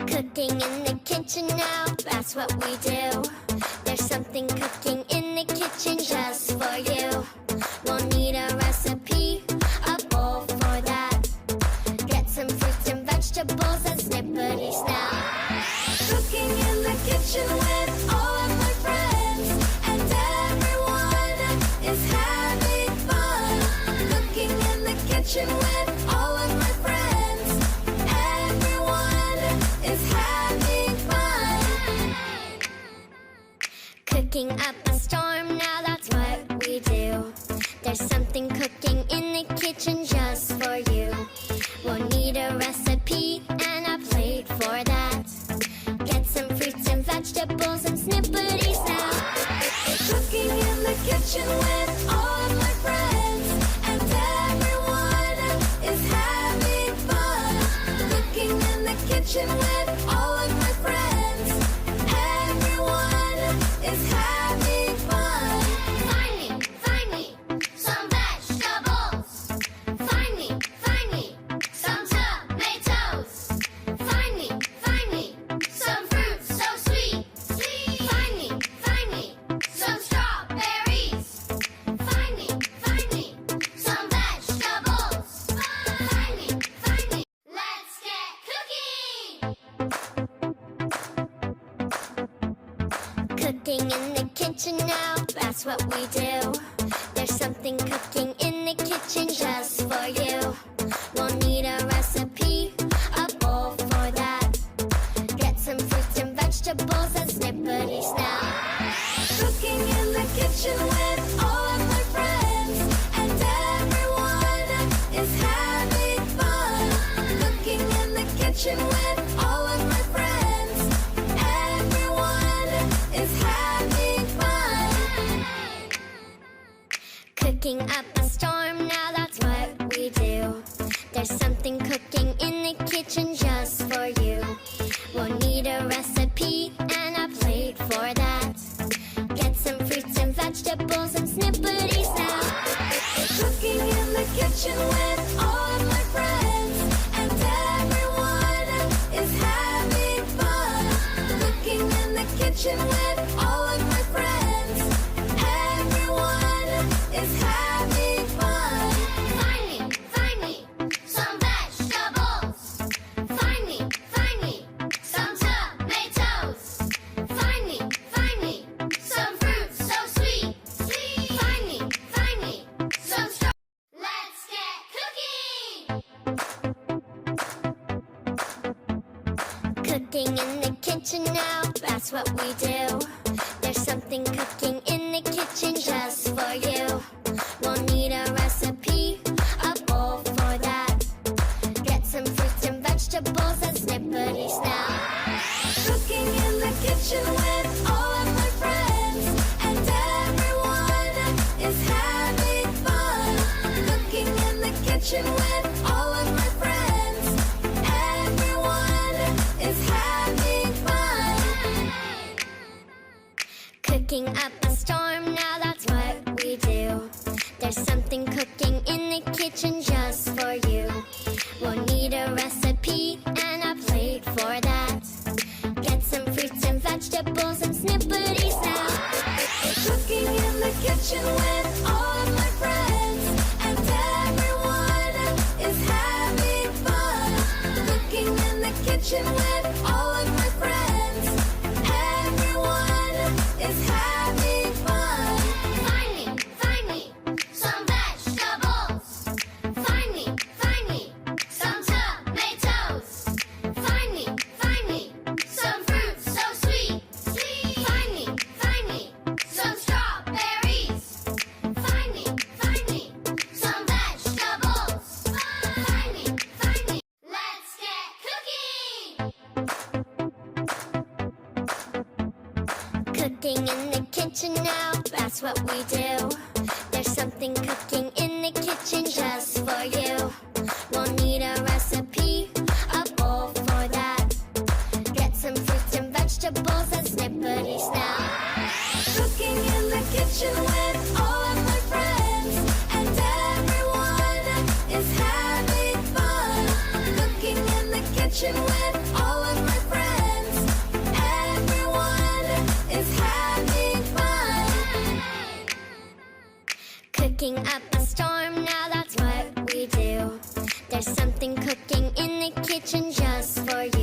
Cooking in the kitchen now, that's what we do. There's something cooking in the kitchen just for you. We'll need a recipe, a bowl for that. Get some fruits and vegetables and snippety snap. Cooking in the kitchen with all of my friends, and everyone is having fun. Cooking in the kitchen with all of my friends, everyone is having fun. Cooking up a storm, now that's what we do. There's something cooking in the kitchen just for you. We'll need a recipe and a plate for that. Get some fruits and vegetables and snippety snap. Cooking in the kitchen with all of my friends, and everyone is having fun. Cooking in the kitchen with all of my friends, everyone is having fun. Find me some vegetables. Find me some tomatoes. Find me some fruits so sweet. Find me some strawberries. Find me some vegetables. Find me. Let's get cooking! Cooking in the kitchen now, that's what we do. There's something cooking in the kitchen just for you. We'll need a recipe, a bowl for that. Get some fruits and vegetables and snippety snap. Cooking in the kitchen with all of my friends, and everyone is having fun. Cooking in the kitchen with all of my friends, everyone is having fun. Cooking up a storm, now that's what we do. There's something cooking in the kitchen just for you. We'll need a recipe and a plate for that. Get some fruits and vegetables and snippety snap. Cooking in the kitchen with all of my friends, and everyone is having fun. Cooking in the kitchen with all of my friends, everyone is having fun. Find me some vegetables. Find me some tomatoes. Find me some fruits so sweet. Find me some strawberries. Let's get cooking! Cooking in the kitchen now, that's what we do. There's something cooking in the kitchen just for you. We'll need a recipe, a bowl for that. Get some fruits and vegetables and snippety snap. Cooking in the kitchen with all of my friends, and everyone is having fun. Cooking in the kitchen with all of my friends, everyone is having fun. Cooking up a storm, now that's what we do. There's something cooking in the kitchen just for you. We'll need a recipe and a plate for that. Get some fruits and vegetables and snippety snap. Cooking in the kitchen with all of my friends, and everyone is having fun. Cooking in the kitchen with all of my friends, everyone is having fun. Find me some vegetables. Find me some tomatoes. Find me some fruits so sweet. Find me some strawberries. Find me some vegetables. Find me. Let's get cooking! Cooking in the kitchen now, that's what we do. There's something cooking in the kitchen just for you. We'll need a recipe, a bowl for that. Get some fruits and vegetables and snippety snap. Cooking in the kitchen with all of my friends, and everyone is having fun. All of my friends, everyone is having fun. Cooking up a storm, now that's what we do. There's something cooking in the kitchen just for you.